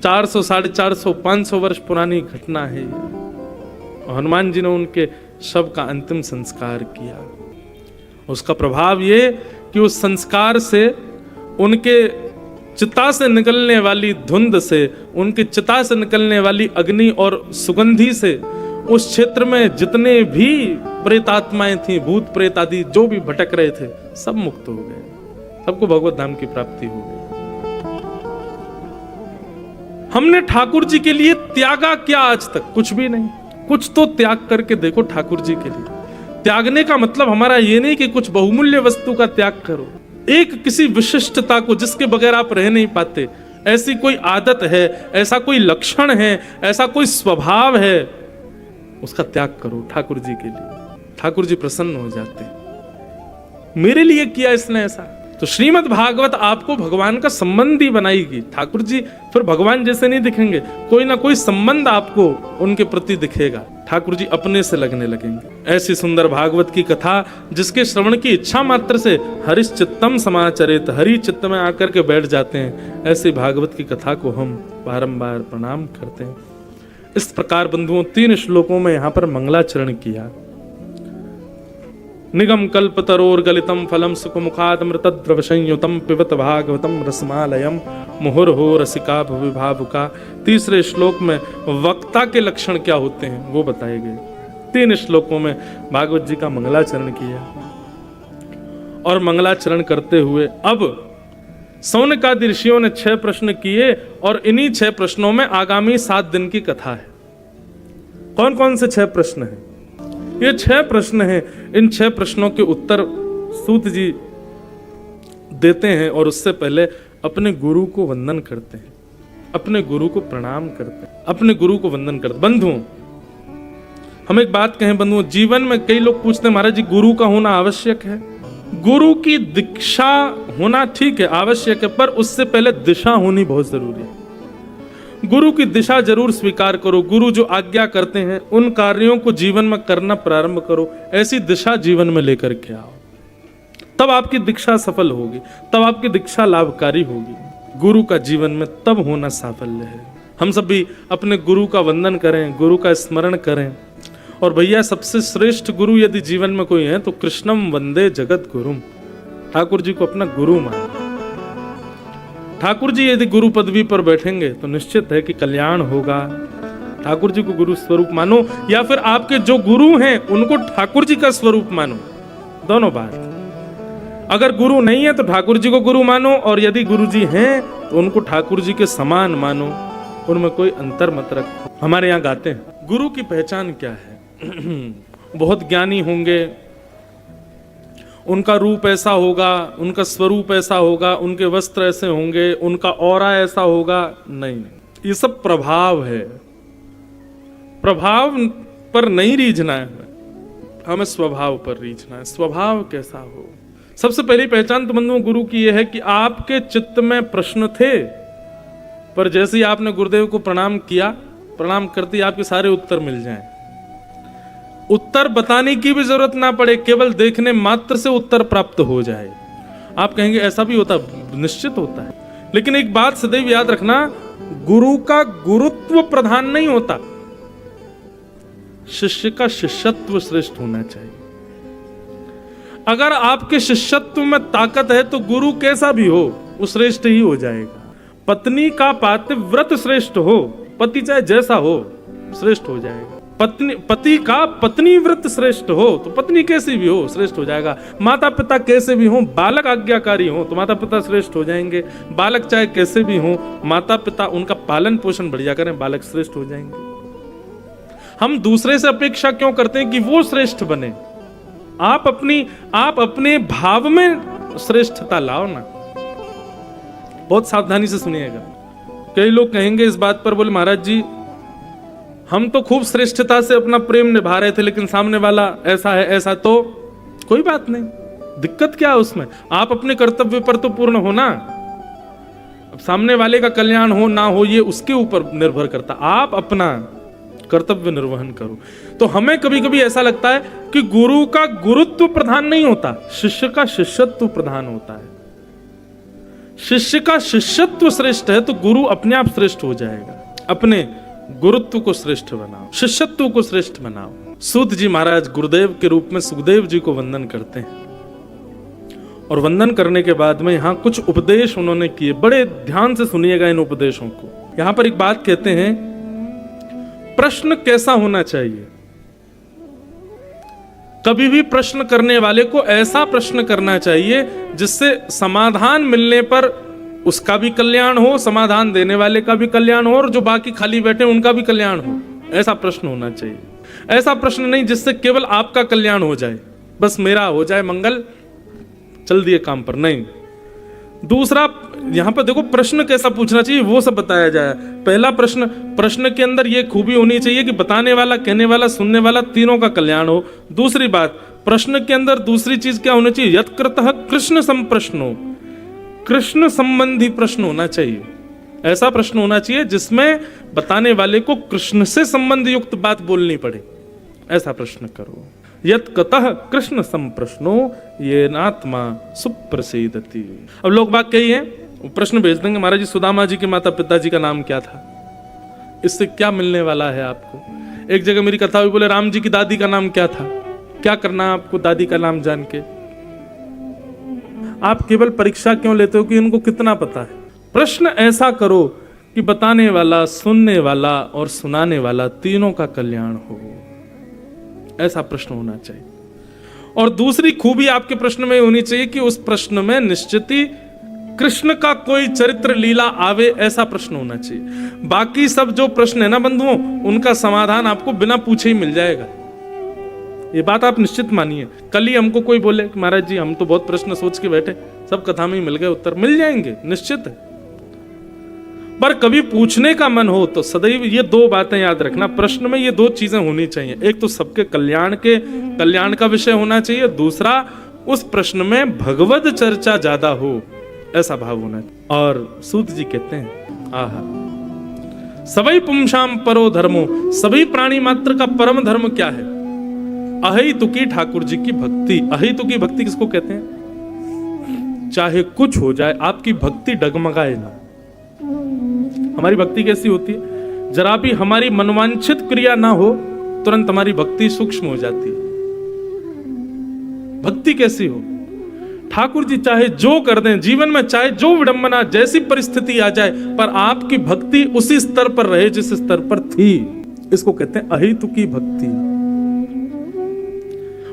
400, 450, 500 वर्ष पुरानी घटना है ये। हनुमान जी ने उनके शव का अंतिम संस्कार किया। उसका प्रभाव ये कि उस संस्कार से, उनके चिता से निकलने वाली धुंध से, उनके चिता से निकलने वाली अग्नि और सुगंधी से उस क्षेत्र में जितने भी प्रेतात्माएं थी, भूत प्रेत आदि जो भी भटक रहे थे, सब मुक्त हो गए, सबको भगवत धाम की प्राप्ति हो गई। हमने ठाकुर जी के लिए त्यागा क्या आज तक? कुछ भी नहीं। कुछ तो त्याग करके देखो ठाकुर जी के लिए। त्यागने का मतलब हमारा ये नहीं कि कुछ बहुमूल्य वस्तु का त्याग करो, एक किसी विशिष्टता को जिसके बगैर आप रह नहीं पाते, ऐसी कोई आदत है, ऐसा कोई लक्षण है, ऐसा कोई स्वभाव है, उसका त्याग करो ठाकुर जी के लिए। ठाकुर जी प्रसन्न हो जाते हैं। मेरे लिए किया इसने ऐसा। तो श्रीमद् भागवत आपको भगवान का संबंधी बनाएगी। ठाकुर जी फिर भगवान जैसे नहीं दिखेंगे, कोई ना कोई संबंध आपको उनके प्रति दिखेगा। ठाकुर जी अपने से लगने लगेंगे। ऐसी सुंदर भागवत की कथा जिसके श्रवण की इच्छा मात्र से हरिश्चित्तम समाचरित, हरि चित्त में आकर के बैठ जाते हैं, ऐसी भागवत की कथा को हम बारंबार प्रणाम करते हैं। इस प्रकार बंधुओं 3 श्लोकों में यहाँ पर मंगलाचरण किया। निगम कल्पतरोर गलितम फलम सुखमुखाद मृतद्रव संयुतम पिबत भागवतम रसमालयम मुहुर्हो रसिका भविभावुका। तीसरे श्लोक में वक्ता के लक्षण क्या होते हैं वो बताए गए। 3 श्लोकों में भागवत जी का मंगलाचरण किया और मंगलाचरण करते हुए अब सौनकादि ऋषियों ने 6 प्रश्न किए और इन्हीं 6 प्रश्नों में आगामी 7 दिन की कथा है। कौन कौन से 6 प्रश्न हैं? ये 6 प्रश्न हैं। इन 6 प्रश्नों के उत्तर सूत जी देते हैं और उससे पहले अपने गुरु को वंदन करते हैं, अपने गुरु को प्रणाम करते हैं, अपने गुरु को वंदन करते। बंधुओं, हम एक बात कहें बंधुओं, जीवन में कई लोग पूछते हैं महाराज जी गुरु का होना आवश्यक है? गुरु की दीक्षा होना ठीक है, आवश्यक है, पर उससे पहले दिशा होनी बहुत जरूरी है। गुरु की दिशा जरूर स्वीकार करो। गुरु जो आज्ञा करते हैं उन कार्यों को जीवन में करना प्रारंभ करो। ऐसी दिशा जीवन में लेकर के आओ, तब आपकी दीक्षा सफल होगी, तब आपकी दीक्षा लाभकारी होगी। गुरु का जीवन में तब होना साफल्य है। हम सब भी अपने गुरु का वंदन करें, गुरु का स्मरण करें। और भैया सबसे श्रेष्ठ गुरु यदि जीवन में कोई है तो कृष्णम वंदे जगत गुरुम। ठाकुर जी को अपना गुरु मानो। ठाकुर जी यदि गुरु पदवी पर बैठेंगे तो निश्चित है कि कल्याण होगा। ठाकुर जी को गुरु स्वरूप मानो, या फिर आपके जो गुरु हैं उनको ठाकुर जी का स्वरूप मानो, दोनों बात। अगर गुरु नहीं है तो ठाकुर जी को गुरु मानो, और यदि गुरु जी हैं तो उनको ठाकुर जी के समान मानो, उनमें कोई अंतर मत रखो। हमारे यहाँ गाते हैं गुरु की पहचान क्या है। बहुत ज्ञानी होंगे, उनका रूप ऐसा होगा, उनका स्वरूप ऐसा होगा, उनके वस्त्र ऐसे होंगे, उनका ऑरा ऐसा होगा। नहीं, ये सब प्रभाव है। प्रभाव पर नहीं रीझना है, हमें स्वभाव पर रीझना है। स्वभाव कैसा हो, सबसे पहली पहचान तो बंधुओं गुरु की यह है कि आपके चित्त में प्रश्न थे, पर जैसे ही आपने गुरुदेव को प्रणाम किया, प्रणाम करते ही आपके सारे उत्तर मिल जाएं। उत्तर बताने की भी जरूरत ना पड़े, केवल देखने मात्र से उत्तर प्राप्त हो जाए। आप कहेंगे ऐसा भी होता, निश्चित होता है, लेकिन एक बात सदैव याद रखना, गुरु का गुरुत्व प्रधान नहीं होता, शिष्य का शिष्यत्व श्रेष्ठ होना चाहिए। अगर आपके शिष्यत्व में ताकत है तो गुरु कैसा भी हो वो श्रेष्ठ ही हो जाएगा। पत्नी का पातिव्रत श्रेष्ठ हो, पति चाहे जैसा हो श्रेष्ठ हो जाएगा। पति का पत्नी व्रत श्रेष्ठ हो तो पत्नी कैसी भी हो श्रेष्ठ हो जाएगा। माता पिता कैसे भी हो, बालक आज्ञाकारी हो तो माता पिता श्रेष्ठ हो जाएंगे। बालक चाहे कैसे भी हो, माता पिता उनका पालन पोषण बढ़िया करें, बालक श्रेष्ठ हो जाएंगे। हम दूसरे से अपेक्षा क्यों करते हैं कि वो श्रेष्ठ बने? आप अपने भाव में श्रेष्ठता लाओ ना। बहुत सावधानी से सुनिएगा। कई लोग कहेंगे इस बात पर, बोले महाराज जी हम तो खूब श्रेष्ठता से अपना प्रेम निभा रहे थे, लेकिन सामने वाला ऐसा है ऐसा। तो कोई बात नहीं, दिक्कत क्या है उसमें? आप अपने कर्तव्य पर तो पूर्ण हो ना। अब सामने वाले का कल्याण हो ना हो ये उसके ऊपर निर्भर करता, आप अपना कर्तव्य निर्वहन करो। तो हमें कभी कभी ऐसा लगता है कि गुरु का गुरुत्व प्रधान नहीं होता, शिष्य का शिष्यत्व प्रधान होता है। शिष्य का शिष्यत्व श्रेष्ठ है तो गुरु अपने आप श्रेष्ठ हो जाएगा। अपने गुरुत्व को श्रेष्ठ बनाओ, शिष्यत्व को श्रेष्ठ बनाओ। सूत जी महाराज गुरुदेव के रूप में सुखदेव जी को वंदन करते हैं और वंदन करने के बाद में यहाँ कुछ उपदेश उन्होंने किए। बड़े ध्यान से सुनिएगा इन उपदेशों को। यहाँ पर एक बात कहते हैं, प्रश्न कैसा होना चाहिए। कभी भी प्रश्न करने वाले को ऐसा प्रश्न करना चाहिए जिससे समाधान मिलने पर उसका भी कल्याण हो, समाधान देने वाले का भी कल्याण हो और जो बाकी खाली बैठे उनका भी कल्याण हो। ऐसा प्रश्न होना चाहिए। ऐसा प्रश्न नहीं जिससे केवल आपका कल्याण हो जाए, बस मेरा हो जाए मंगल, चल दिए काम पर। नहीं। दूसरा, यहां पर देखो प्रश्न कैसा पूछना चाहिए वो सब बताया जाए। पहला प्रश्न, प्रश्न के अंदर ये खूबी होनी चाहिए कि बताने वाला, कहने वाला, सुनने वाला तीनों का कल्याण हो। दूसरी बात, प्रश्न के अंदर दूसरी चीज क्या होनी चाहिए, यत्कृतः कृष्ण संप्रश्नो, कृष्ण संबंधी प्रश्न होना चाहिए। ऐसा प्रश्न होना चाहिए जिसमें बताने वाले को कृष्ण से संबंध युक्त बात बोलनी पड़े। ऐसा प्रश्न करो। यत्कतः कृष्ण संप्रश्नो ये नात्मा सुप्रसिद्धति। अब लोग बात कही है, प्रश्न भेज देंगे, महाराज जी सुदामा जी के माता पिताजी का नाम क्या था, इससे क्या मिलने वाला है आपको। एक जगह मेरी कथा हुई, बोले राम जी की दादी का नाम क्या था, क्या करना आपको दादी का नाम जान के। आप केवल परीक्षा क्यों लेते हो कि इनको कितना पता है। प्रश्न ऐसा करो कि बताने वाला, सुनने वाला और सुनाने वाला तीनों का कल्याण हो। ऐसा प्रश्न होना चाहिए। और दूसरी खूबी आपके प्रश्न में होनी चाहिए कि उस प्रश्न में निश्चित ही कृष्ण का कोई चरित्र लीला आवे, ऐसा प्रश्न होना चाहिए। बाकी सब जो प्रश्न है ना बंधुओं, उनका समाधान आपको बिना पूछे ही मिल जाएगा। ये बात आप निश्चित मानिए। कल ही हमको कोई बोले कि महाराज जी हम तो बहुत प्रश्न सोच के बैठे, सब कथा में ही मिल गए उत्तर, मिल जाएंगे निश्चित है। पर कभी पूछने का मन हो तो सदैव ये दो बातें याद रखना, प्रश्न में ये दो चीजें होनी चाहिए। एक तो सबके कल्याण का विषय होना चाहिए, दूसरा उस प्रश्न में भगवद चर्चा ज्यादा हो, ऐसा भाव होना चाहिए। और सूत जी कहते हैं, आहा सवै पुंसाम परो धर्मो, सभी प्राणी मात्र का परम धर्म क्या है, अहेतुकी ठाकुर जी की भक्ति। अहेतुकी भक्ति किसको कहते हैं, चाहे कुछ हो जाए आपकी भक्ति डगमगाए ना। हमारी भक्ति कैसी होती है, जरा भी हमारी मनवांछित क्रिया ना हो तुरंत हमारी भक्ति सूक्ष्म हो जाती है। भक्ति कैसी हो, ठाकुर जी चाहे जो कर दें जीवन में, चाहे जो विडंबना जैसी परिस्थिति आ जाए, पर आपकी भक्ति उसी स्तर पर रहे जिस स्तर पर थी। इसको कहते हैं अहेतुकी भक्ति।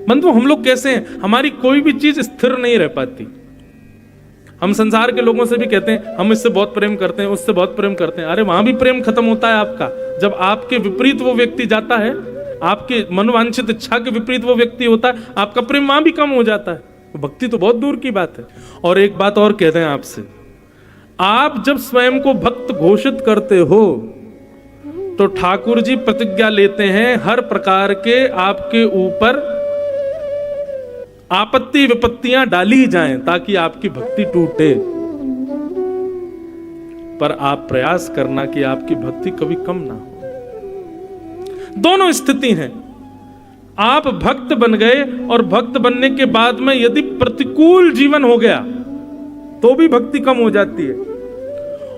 बंधु हम लोग कैसे हैं, हमारी कोई भी चीज स्थिर नहीं रह पाती। हम संसार के लोगों से भी कहते हैं हम इससे बहुत प्रेम करते हैं, उससे बहुत प्रेम करते हैं। अरे वहां भी प्रेम खत्म होता है आपका, जब आपके विपरीत वो व्यक्ति जाता है, आपके मनोवांछित इच्छा के विपरीत वो व्यक्ति होता है, आपका प्रेम वहां भी कम हो जाता है। भक्ति तो बहुत दूर की बात है। और एक बात और कहते हैं आपसे, आप जब स्वयं को भक्त घोषित करते हो तो ठाकुर जी प्रतिज्ञा लेते हैं हर प्रकार के आपके ऊपर आपत्ति विपत्तियां डाली जाएं ताकि आपकी भक्ति टूटे। पर आप प्रयास करना कि आपकी भक्ति कभी कम ना हो। दोनों स्थिति हैं, आप भक्त बन गए और भक्त बनने के बाद में यदि प्रतिकूल जीवन हो गया तो भी भक्ति कम हो जाती है।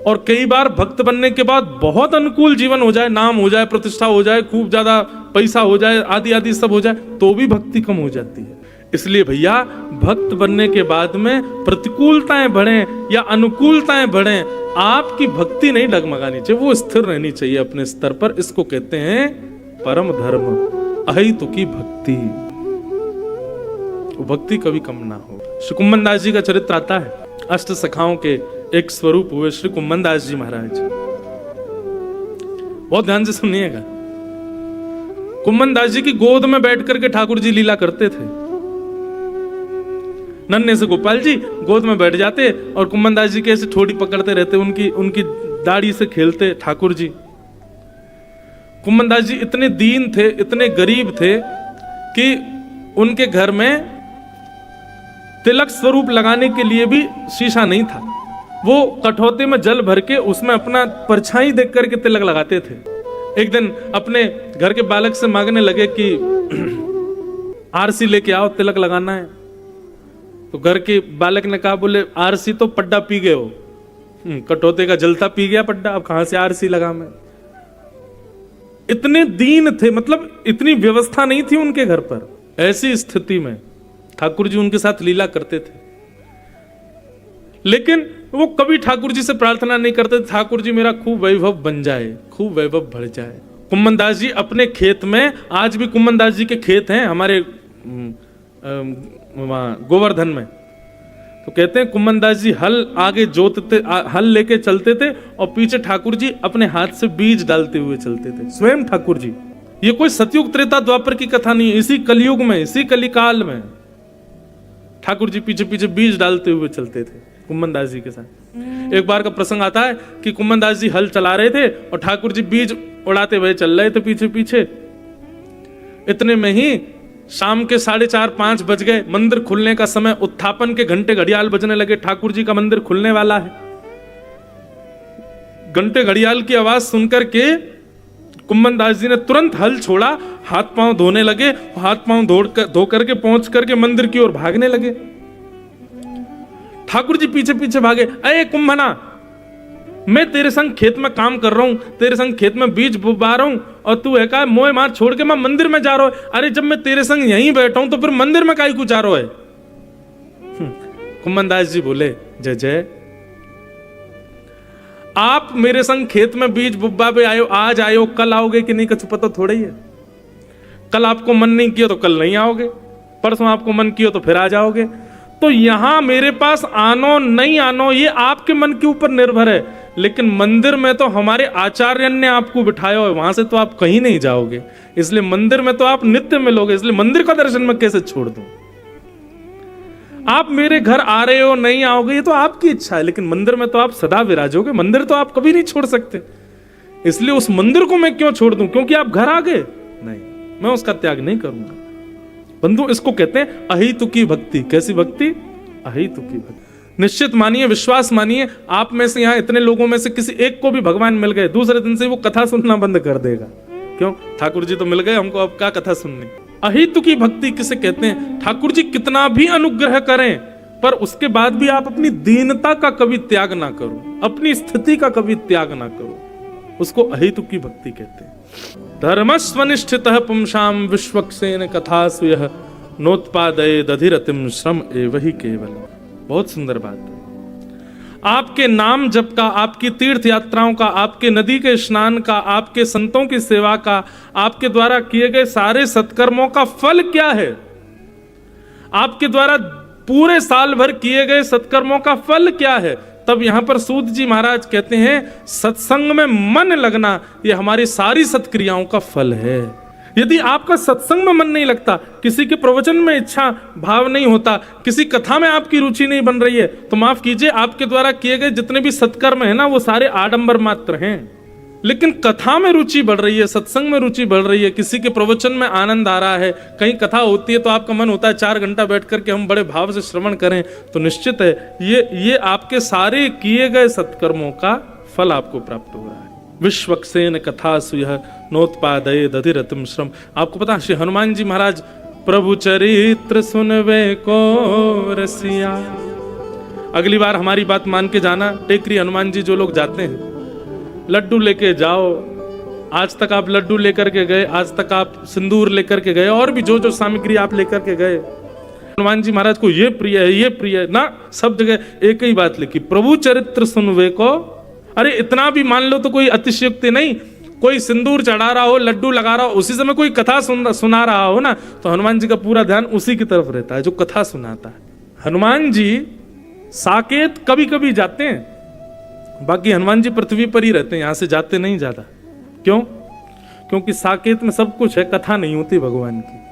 और कई बार भक्त बनने के बाद बहुत अनुकूल जीवन हो जाए, नाम हो जाए, प्रतिष्ठा हो जाए, खूब ज्यादा पैसा हो जाए, आदि आदि सब हो जाए, तो भी भक्ति कम हो जाती है। इसलिए भैया भक्त बनने के बाद में प्रतिकूलताएं बढ़े या अनुकूलताएं बढ़े, आपकी भक्ति नहीं डगमगानी चाहिए, वो स्थिर रहनी चाहिए अपने स्तर पर। इसको कहते हैं परम धर्म, अहेतुकी भक्ति। भक्ति कभी कम ना हो। श्री कुम्मन दास जी का चरित्र आता है, अष्ट सखाओं के एक स्वरूप हुए श्री कुम्मन दास जी महाराज। बहुत ध्यान से सुनिएगा। कुम्मन दास जी की गोद में बैठ करके ठाकुर जी लीला करते थे। नन्हे से गोपाल जी गोद में बैठ जाते और कुम्मन दास जी के ऐसे ठोड़ी पकड़ते रहते, उनकी दाढ़ी से खेलते ठाकुर जी। कुम्मन दास जी इतने दीन थे, इतने गरीब थे कि उनके घर में तिलक स्वरूप लगाने के लिए भी शीशा नहीं था। वो कठौते में जल भर के उसमें अपना परछाई देख करके तिलक लगाते थे। एक दिन अपने घर के बालक से मांगने लगे कि आरसी लेके आओ, तिलक लगाना है। तो घर के बालक ने कहा, बोले आरसी तो पड्डा पी गए हो। कटौते का जलता पी गया पड्डा, अब कहां से आरसी लगा मैं। इतने दीन थे, मतलब इतनी व्यवस्था नहीं थी उनके घर पर। ऐसी स्थिति में ठाकुर जी उनके साथ लीला करते थे, लेकिन वो कभी ठाकुर जी से प्रार्थना नहीं करते, ठाकुर जी मेरा खूब वैभव बन जाए, खूब वैभव बढ़ जाए। कुम्मन दास जी अपने खेत में, आज भी कुम्मन दास जी के खेत हैं हमारे वहां गोवर्धन में, तो कहते हैं कुम्मन दास जी हल आगे जोतते, हल लेके चलते थे और पीछे ठाकुर जी अपने हाथ से बीज डालते हुए चलते थे, स्वयं ठाकुर जी। ये कोई सतयुग त्रेता द्वापर की कथा नहीं है, इसी कलयुग में, इसी कलिकाल में ठाकुर जी पीछे पीछे बीज डालते हुए चलते थे कुम्मन दास जी के साथ। एक बार का प्रसंग आता है कि कुम्मन दास जी हल चला रहे थे और ठाकुर जी बीज उड़ाते हुए चल रहे थे पीछे पीछे। इतने में ही शाम के 4:30-5 बज गए, मंदिर खुलने का समय, उत्थापन के घंटे घड़ियाल बजने लगे, ठाकुर जी का मंदिर खुलने वाला है। घंटे घड़ियाल की आवाज सुनकर के कुम्मन दास जी ने तुरंत हल छोड़ा, हाथ पांव धोने लगे, हाथ पांव धो करके पहुंच करके मंदिर की ओर भागने लगे। ठाकुर जी पीछे पीछे भागे, अरे कुंभना, मैं तेरे संग खेत में काम कर रहा हूं, तेरे संग खेत में बीज बुबा रहा हूं और तू है का मोह मार छोड़ के मैं मंदिर में जा रहा हूं। अरे जब मैं तेरे संग यहीं बैठा हूं तो फिर मंदिर में काहे को जा रहा है। कुम्मन दास जी बोले, जय जय, आप मेरे संग खेत में बीज बुब्बा पे आयो, आज आयो, कल आओगे कि नहीं कुछ पता थोड़ा ही है। कल आपको मन नहीं किया तो कल नहीं आओगे, परसों आपको मन किया तो फिर आ जाओगे। तो यहां मेरे पास आनो नहीं आनो ये आपके मन के ऊपर निर्भर है, लेकिन मंदिर में तो हमारे आचार्य ने आपको बिठाया है, वहां से तो आप कहीं नहीं जाओगे, इसलिए मंदिर में तो आप नित्य मिलोगे, इसलिए मंदिर का दर्शन मैं कैसे छोड़ दूं। आप मेरे घर आ रहे हो, नहीं आओगे, ये तो आपकी इच्छा है, लेकिन मंदिर में तो आप सदा विराजोगे, मंदिर तो आप कभी नहीं छोड़ सकते। इसलिए उस मंदिर को मैं क्यों छोड़ दूं, क्योंकि आप घर आ गए, नहीं, मैं उसका त्याग नहीं करूंगा। बंधु, इसको कहते हैं अहितुकी भक्ति। कैसी भक्ति? अहितुकी भक्ति। निश्चित मानिए, विश्वास मानिए, आप में से यहां इतने लोगों में से किसी एक को भी भगवान मिल गए, दूसरे दिन से वो कथा सुनना बंद कर देगा। क्यों? ठाकुर जी तो मिल गए, हमको अब क्या कथा सुननी। अहितुकी भक्ति किसे कहते हैं? ठाकुर जी कितना भी अनुग्रह करें, पर उसके बाद भी आप अपनी दीनता का कभी त्याग ना करो, अपनी स्थिति का कभी त्याग ना करो, उसको अहितुकी भक्ति कहते हैं। धर्मस्वनिष्ठितः पुंसाम विश्वक्सेन कथासु यः नोत्पादये दधिरतिम श्रम एव हि केवलम्। बहुत सुंदर बात है। आपके नाम जप का, आपकी तीर्थ यात्राओं का, आपके नदी के स्नान का, आपके संतों की सेवा का, आपके द्वारा किए गए सारे सत्कर्मों का फल क्या है? आपके द्वारा पूरे साल भर किए गए सत्कर्मों का फल क्या है? तब यहां पर सूत जी महाराज कहते हैं, सत्संग में मन लगना ये हमारी सारी सत्क्रियाओं का फल है। यदि आपका सत्संग में मन नहीं लगता, किसी के प्रवचन में इच्छा भाव नहीं होता, किसी कथा में आपकी रुचि नहीं बन रही है, तो माफ कीजिए, आपके द्वारा किए गए जितने भी सत्कर्म है ना, वो सारे आडंबर मात्र हैं। लेकिन कथा में रुचि बढ़ रही है, सत्संग में रुचि बढ़ रही है, किसी के प्रवचन में आनंद आ रहा है, कहीं कथा होती है तो आपका मन होता है 4 घंटा बैठ करके हम बड़े भाव से श्रवण करें, तो निश्चित है ये आपके सारे किए गए सत्कर्मों का फल आपको प्राप्त हो रहा है। विश्वक्सेन कथासु यः नोत्पादये दधिरतिम श्रम। आपको पता, श्री हनुमान जी महाराज, प्रभु चरित्र सुनवे को रसिया। अगली बार हमारी बात मान के जाना, टेकरी हनुमान जी जो लोग जाते हैं, लड्डू लेके जाओ। आज तक आप लड्डू लेकर के गए, आज तक आप सिंदूर लेकर के गए, और भी जो जो सामग्री आप लेकर के गए, हनुमान जी महाराज को ये प्रिय है, ये प्रिय है ना, सब जगह एक ही बात लिखी, प्रभु चरित्र सुनवे को। अरे इतना भी मान लो तो कोई अतिशयोक्ति नहीं, कोई सिंदूर चढ़ा रहा हो, लड्डू लगा रहा हो, उसी समय कोई कथा सुना रहा हो ना, तो हनुमान जी का पूरा ध्यान उसी की तरफ रहता है जो कथा सुनाता है। हनुमान जी साकेत कभी कभी जाते हैं, बाकी हनुमान जी पृथ्वी पर ही रहते हैं, यहां से जाते नहीं ज्यादा। क्यों? क्योंकि साकेत में सब कुछ है, कथा नहीं होती भगवान की।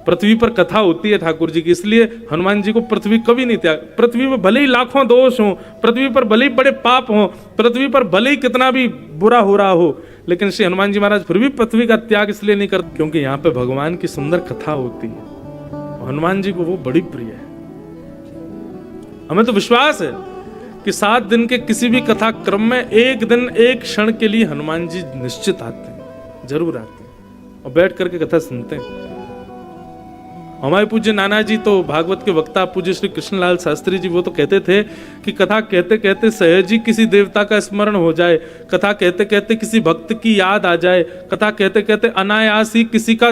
पृथ्वी पर कथा होती है ठाकुर जी की, इसलिए हनुमान जी को पृथ्वी कभी नहीं त्याग। पृथ्वी पर भले ही लाखों दोष हो, पृथ्वी पर भले ही बड़े पाप हो, पृथ्वी पर भले ही कितना भी बुरा हो रहा हो, लेकिन श्री हनुमान जी महाराज फिर भी पृथ्वी का त्याग इसलिए नहीं करते क्योंकि यहाँ पे भगवान की सुंदर कथा होती है। हनुमान जी को वो बड़ी प्रिय है। हमें तो विश्वास है कि 7 दिन के किसी भी कथा क्रम में एक दिन एक क्षण के लिए हनुमान जी निश्चित आते हैं, जरूर आते हैं और बैठ करके कथा सुनते हैं। हमारे पूज्य नाना जी तो भागवत के वक्ता पूज्य श्री कृष्णलाल शास्त्री जी, वो तो कहते थे कि कथा कहते कहते सहज ही किसी देवता का स्मरण हो जाए, कथा कहते कहते किसी भक्त की याद आ जाए, कथा कहते कहते अनायास ही किसी का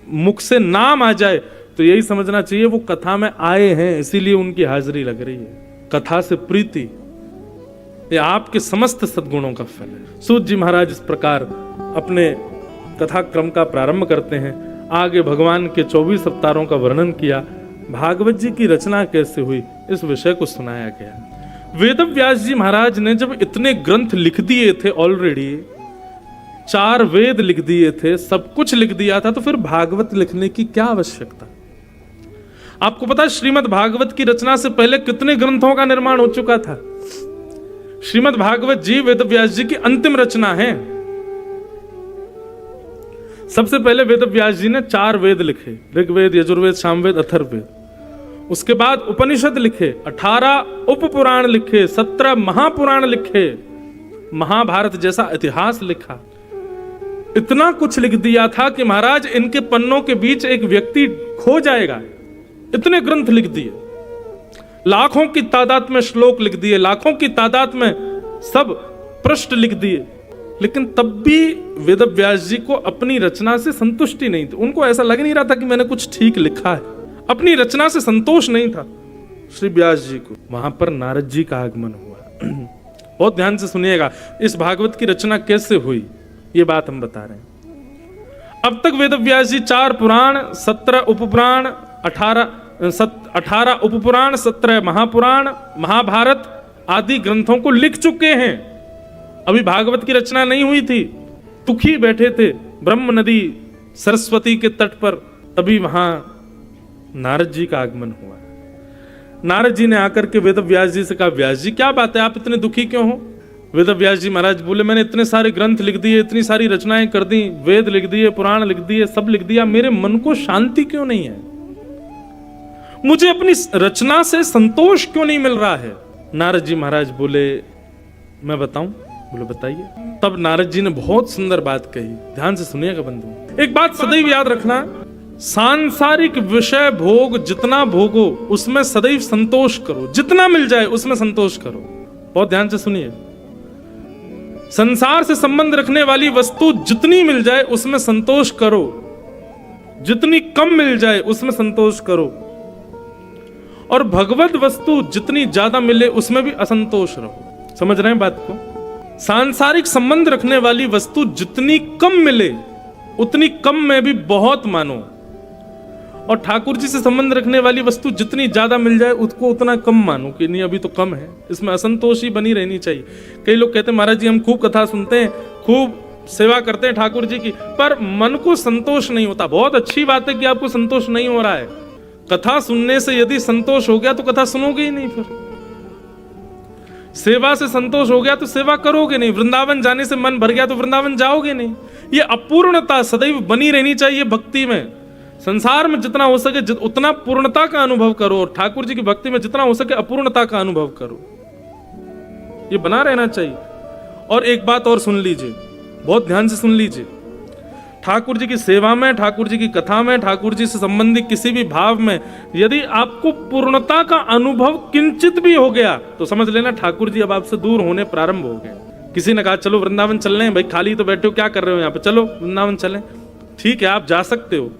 मुख से नाम आ जाए, तो यही समझना चाहिए वो कथा में आए हैं, इसीलिए उनकी हाजिरी लग रही है। कथा से प्रीति ये आपके समस्त सद्गुणों का फल है। सूत जी महाराज इस प्रकार अपने कथा क्रम का प्रारंभ करते हैं। आगे भगवान के 24 अवतारों का वर्णन किया, भागवत जी की रचना कैसे हुई इस विषय को सुनाया गया। वेदव्यास जी महाराज ने जब इतने ग्रंथ लिख दिए थे, ऑलरेडी 4 वेद लिख दिए थे, सब कुछ लिख दिया था, तो फिर भागवत लिखने की क्या आवश्यकता। आपको पता है श्रीमद् भागवत की रचना से पहले कितने ग्रंथों का निर्माण हो चुका था। श्रीमद् भागवत जी वेदव्यास जी की अंतिम रचना है। सबसे पहले वेदव्यास जी ने 4 वेद लिखे, ऋग्वेद, यजुर्वेद, सामवेद, अथर्ववेद। उसके बाद उपनिषद लिखे, 18 उपपुराण लिखे, 17 महापुराण लिखे, महाभारत जैसा इतिहास लिखा। इतना कुछ लिख दिया था कि महाराज इनके पन्नों के बीच एक व्यक्ति खो जाएगा, इतने ग्रंथ लिख दिए। लाखों की तादाद में श्लोक लिख दिए, लाखों की तादाद में सब पृष्ठ लिख दिए, लेकिन तब भी वेदव्यास जी को अपनी रचना से संतुष्टि नहीं थी। उनको ऐसा लग नहीं रहा था कि मैंने कुछ ठीक लिखा है, अपनी रचना से संतोष नहीं था श्री व्यास जी को। वहां पर नारद जी का आगमन हुआ। बहुत ध्यान से सुनिएगा, इस भागवत की रचना कैसे हुई ये बात हम बता रहे हैं। अब तक वेदव्यास जी 4 पुराण, 17 उपपुराण, 18 उपपुराण, 17 महापुराण, महाभारत आदि ग्रंथों को लिख चुके हैं। अभी भागवत की रचना नहीं हुई थी। तुखी बैठे थे ब्रह्म नदी सरस्वती के तट पर, तभी वहां नारद जी का आगमन हुआ। नारद जी ने आकर के वेदव्यास जी से कहा, व्यास जी क्या बात है, आप इतने दुखी क्यों हो। वेदव्यास जी महाराज बोले, मैंने इतने सारे ग्रंथ लिख दिए, इतनी सारी रचनाएं कर दी, वेद लिख दिए, पुराण लिख दिए, सब लिख दिया, मेरे मन को शांति क्यों नहीं है, मुझे अपनी रचना से संतोष क्यों नहीं मिल रहा है। नारद जी महाराज बोले, मैं बताऊं। बोले बताइए। तब नारद जी ने बहुत सुंदर बात कही, ध्यान से सुनिएगा बंधु। एक बात सदैव याद रखना, सांसारिक विषय भोग जितना भोगो उसमें सदैव संतोष करो, जितना मिल जाए उसमें संतोष करो। बहुत ध्यान से सुनिए, संसार से संबंध रखने वाली वस्तु जितनी मिल जाए उसमें संतोष करो, जितनी कम मिल जाए उसमें संतोष करो, और भगवत वस्तु जितनी ज्यादा मिले उसमें भी असंतोष रहो। समझ रहे हैं बात को। सांसारिक संबंध रखने वाली वस्तु जितनी कम मिले उतनी कम में भी बहुत मानो, और ठाकुर जी से संबंध रखने वाली वस्तु जितनी ज्यादा मिल जाए उसको उतना कम मानो कि नहीं अभी तो कम है, इसमें असंतोष ही बनी रहनी चाहिए। कई लोग कहते हैं महाराज जी हम खूब कथा सुनते हैं, खूब सेवा करते हैं ठाकुर जी की, पर मन को संतोष नहीं होता। बहुत अच्छी बात है कि आपको संतोष नहीं हो रहा है। कथा सुनने से यदि संतोष हो गया तो कथा सुनोगे ही नहीं, फिर सेवा से संतोष हो गया तो सेवा करोगे नहीं, वृंदावन जाने से मन भर गया तो वृंदावन जाओगे नहीं। ये अपूर्णता सदैव बनी रहनी चाहिए भक्ति में। संसार में जितना हो सके उतना पूर्णता का अनुभव करो, और ठाकुर जी की भक्ति में जितना हो सके अपूर्णता का अनुभव करो, ये बना रहना चाहिए। और एक बात और सुन लीजिए, बहुत ध्यान से सुन लीजिए, ठाकुर जी की सेवा में, ठाकुर जी की कथा में, ठाकुर जी से संबंधित किसी भी भाव में यदि आपको पूर्णता का अनुभव किंचित भी हो गया तो समझ लेना ठाकुर जी अब आपसे दूर होने प्रारंभ हो गए। किसी ने कहा चलो वृंदावन चल रहे हैं, भाई खाली तो बैठे हो, क्या कर रहे हो यहाँ पे, चलो वृंदावन चलें। ठीक है, आप जा सकते हो,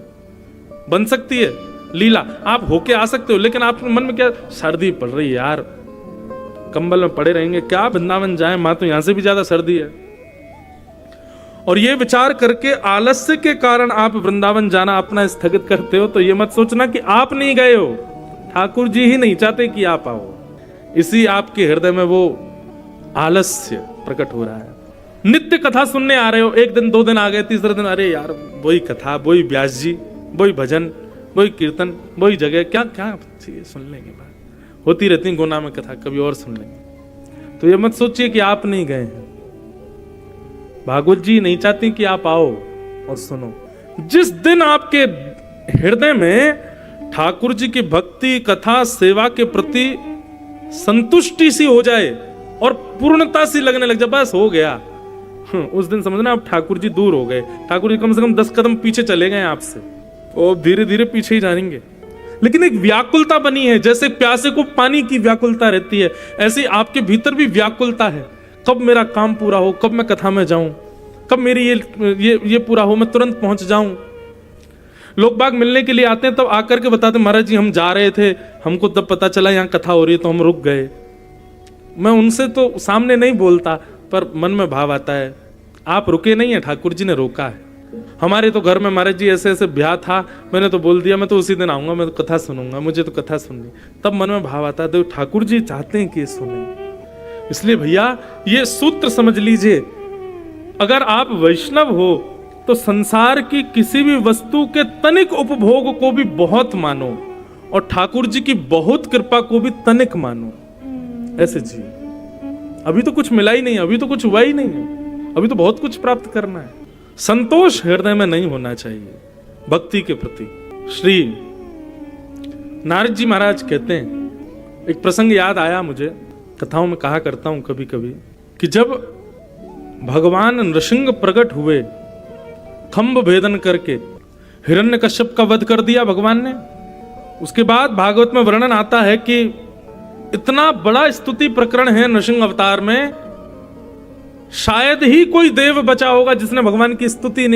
बन सकती है लीला, आप होके आ सकते हो, लेकिन आपके मन में क्या, सर्दी पड़ रही है यार, कंबल में पड़े रहेंगे, क्या वृंदावन जाएं, मां तो यहां से भी ज्यादा सर्दी है। और ये विचार करके आलस्य के कारण आप वृंदावन जाना अपना स्थगित करते हो, तो ये मत सोचना कि आप नहीं गए हो, ठाकुर जी ही नहीं चाहते कि आप आओ, इसी आपके हृदय में वो आलस्य प्रकट हो रहा है। नित्य कथा सुनने आ रहे हो, एक दिन 2 दिन आ गए, तीसरे दिन अरे यार वही कथा, वही व्यास जी, वही भजन, वही कीर्तन, वही जगह, क्या क्या सुन लेंगे, बात होती रहती गुना में कथा, कभी और सुन लेंगे। तो ये मत सोचिए कि आप नहीं गए हैं, भागवत जी नहीं चाहती कि आप आओ और सुनो। जिस दिन आपके हृदय में ठाकुर जी की भक्ति, कथा, सेवा के प्रति संतुष्टि सी हो जाए और पूर्णता सी लगने लग जाए, बस हो गया, उस दिन समझना आप ठाकुर जी दूर हो गए। ठाकुर जी कम से कम 10 कदम पीछे चले गए आपसे, और धीरे धीरे पीछे ही जाएंगे। लेकिन एक व्याकुलता बनी है, जैसे प्यासे को पानी की व्याकुलता रहती है, ऐसे आपके भीतर भी व्याकुलता है। कब मेरा काम पूरा हो, कब मैं कथा में जाऊं, कब मेरी ये पूरा हो, मैं तुरंत पहुंच जाऊं। लोग बाग मिलने के लिए आते हैं, तब आकर के बताते महाराज जी हम जा रहे थे, हमको तब पता चला यहाँ कथा हो रही है तो हम रुक गए। मैं उनसे तो सामने नहीं बोलता, पर मन में भाव आता है आप रुके नहीं है, ठाकुर जी ने रोका है। हमारे तो घर में महाराज जी ऐसे ऐसे ब्याह था, मैंने तो बोल दिया मैं तो उसी दिन आऊंगा, मैं तो कथा सुनूंगा, मुझे तो कथा सुननी। तब मन में भाव आता है तो ठाकुर जी चाहते हैं कि ये सुने। इसलिए भैया ये सूत्र समझ लीजिए, अगर आप वैष्णव हो तो संसार की किसी भी वस्तु के तनिक उपभोग को भी बहुत मानो और ठाकुर जी की बहुत कृपा को भी तनिक मानो, ऐसे जी। अभी तो कुछ मिला ही नहीं, अभी तो कुछ हुआ ही नहीं है, अभी तो बहुत कुछ प्राप्त करना है। संतोष हृदय में नहीं होना चाहिए भक्ति के प्रति। श्री नारद जी महाराज कहते हैं, एक प्रसंग याद आया मुझे, कथाओं में कहा करता हूं कभी कभी, कि जब भगवान नृसिंह प्रकट हुए खंभ भेदन करके, हिरण्यकश्यप का वध कर दिया भगवान ने। उसके बाद भागवत में वर्णन आता है कि इतना बड़ा स्तुति प्रकरण है नृसिंह अवतार में, शायद ही कोई देव बचा होगा जिसने भगवान की स्तुति नहीं